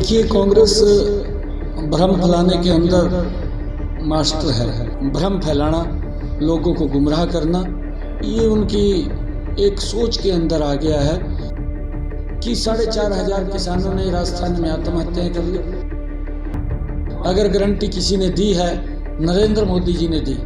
देखिए, कांग्रेस भ्रम फैलाने के अंदर मास्टर है। भ्रम फैलाना, लोगों को गुमराह करना, ये उनकी एक सोच के अंदर आ गया है कि 4,500 किसानों ने राजस्थान में आत्महत्याएं कर ली। अगर गारंटी किसी ने दी है, नरेंद्र मोदी जी ने दी।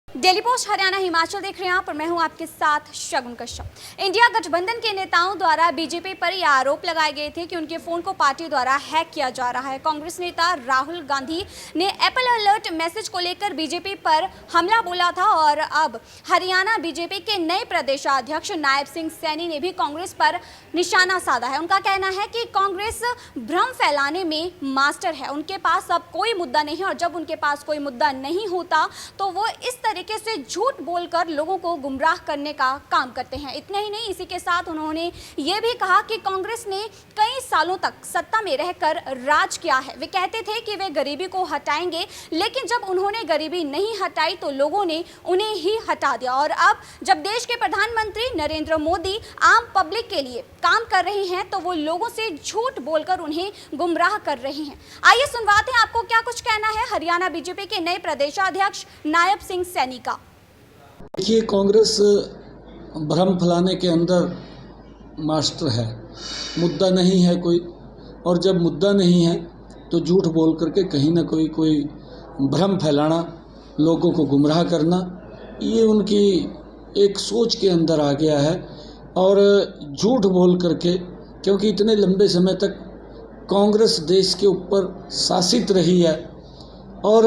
डेली पोस्ट हरियाणा हिमाचल देख रहे हैं आप और मैं हूं आपके साथ शगुन कश्यप। इंडिया गठबंधन के नेताओं द्वारा बीजेपी पर यह आरोप लगाए गए थे कि उनके फोन को पार्टी द्वारा हैक किया जा रहा है। कांग्रेस नेता राहुल गांधी ने एप्पल अलर्ट मैसेज को लेकर बीजेपी पर हमला बोला था और अब हरियाणा बीजेपी के नए प्रदेशाध्यक्ष नायब सिंह सैनी ने भी कांग्रेस पर निशाना साधा है। उनका कहना है कि कांग्रेस भ्रम फैलाने में मास्टर है। उनके पास अब कोई मुद्दा नहीं है और जब उनके पास कोई मुद्दा नहीं होता तो वो इस तरीके से झूठ बोलकर लोगों को गुमराह करने का काम करते हैं। इतना ही नहीं, इसी के साथ उन्होंने ये भी कहा कि कांग्रेस ने कई सालों तक सत्ता में रहकर राज किया है। वे कहते थे कि वे गरीबी को हटाएंगे, लेकिन जब उन्होंने गरीबी नहीं हटाई तो लोगों ने उन्हें ही हटा दिया। और अब जब देश के प्रधानमंत्री नरेंद्र मोदी आम पब्लिक के लिए काम कर रहे हैं तो वो लोगों से झूठ बोलकर उन्हें गुमराह कर रहे हैं। आइए सुनवाते हैं आपको क्या कुछ कहना है हरियाणा बीजेपी के नए प्रदेशाध्यक्ष नायब सिंह सैनी का। देखिए, कांग्रेस भ्रम फैलाने के अंदर मास्टर है। मुद्दा नहीं है कोई, और जब मुद्दा नहीं है तो झूठ बोल करके कहीं ना कोई भ्रम फैलाना, लोगों को गुमराह करना, ये उनकी एक सोच के अंदर आ गया है। और झूठ बोल करके, क्योंकि इतने लंबे समय तक कांग्रेस देश के ऊपर शासित रही है और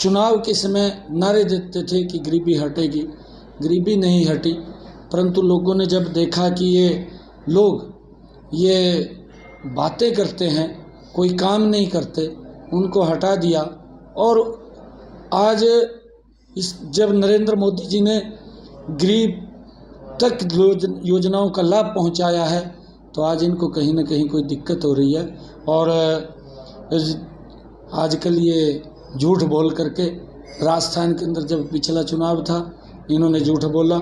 चुनाव के समय नारे देते थे कि गरीबी हटेगी, गरीबी नहीं हटी। परंतु लोगों ने जब देखा कि ये लोग ये बातें करते हैं, कोई काम नहीं करते, उनको हटा दिया। और आज जब नरेंद्र मोदी जी ने गरीब तक योजनाओं का लाभ पहुंचाया है तो आज इनको कहीं ना कहीं कोई दिक्कत हो रही है। और आजकल ये झूठ बोल करके, राजस्थान के अंदर जब पिछला चुनाव था इन्होंने झूठ बोला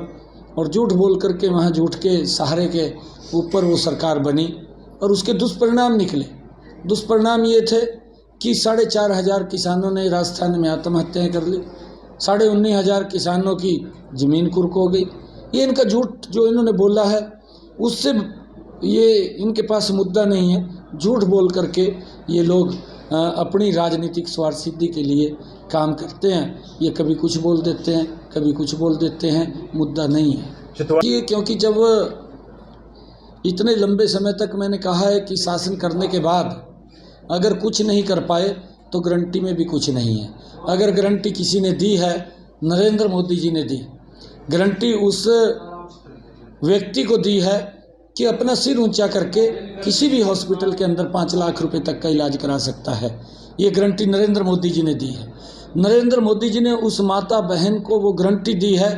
और झूठ बोल करके वहाँ झूठ के सहारे के ऊपर वो सरकार बनी और उसके दुष्परिणाम निकले। दुष्परिणाम ये थे कि 4,500 किसानों ने राजस्थान में आत्महत्याएं कर ली। 19,500 किसानों की ज़मीन कुर्क हो गई। ये इनका झूठ जो इन्होंने बोला है उससे ये इनके पास मुद्दा नहीं है। झूठ बोल करके ये लोग अपनी राजनीतिक स्वार्थ सिद्धि के लिए काम करते हैं। ये कभी कुछ बोल देते हैं, कभी कुछ बोल देते हैं, मुद्दा नहीं है। ये क्योंकि जब इतने लंबे समय तक मैंने कहा है कि शासन करने के बाद अगर कुछ नहीं कर पाए तो गारंटी में भी कुछ नहीं है। अगर गारंटी किसी ने दी है, नरेंद्र मोदी जी ने दी। गारंटी उस व्यक्ति को दी है कि अपना सिर ऊंचा करके किसी भी हॉस्पिटल के अंदर 5 लाख रुपए तक का इलाज करा सकता है। ये गारंटी नरेंद्र मोदी जी ने दी है। नरेंद्र मोदी जी ने उस माता बहन को वो गारंटी दी है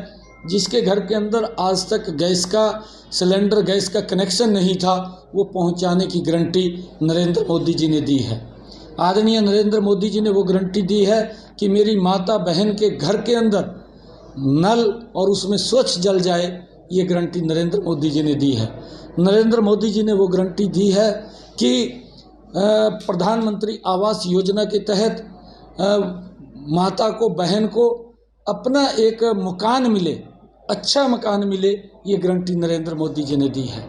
जिसके घर के अंदर आज तक गैस का सिलेंडर, गैस का कनेक्शन नहीं था, वो पहुंचाने की गारंटी नरेंद्र मोदी जी ने दी है। आदरणीय नरेंद्र मोदी जी ने वो गारंटी दी है कि मेरी माता बहन के घर के अंदर नल और उसमें स्वच्छ जल जाए, ये गारंटी नरेंद्र मोदी जी ने दी है। नरेंद्र मोदी जी ने वो गारंटी दी है कि प्रधानमंत्री आवास योजना के तहत माता को, बहन को अपना एक मकान मिले, अच्छा मकान मिले, ये गारंटी नरेंद्र मोदी जी ने दी है।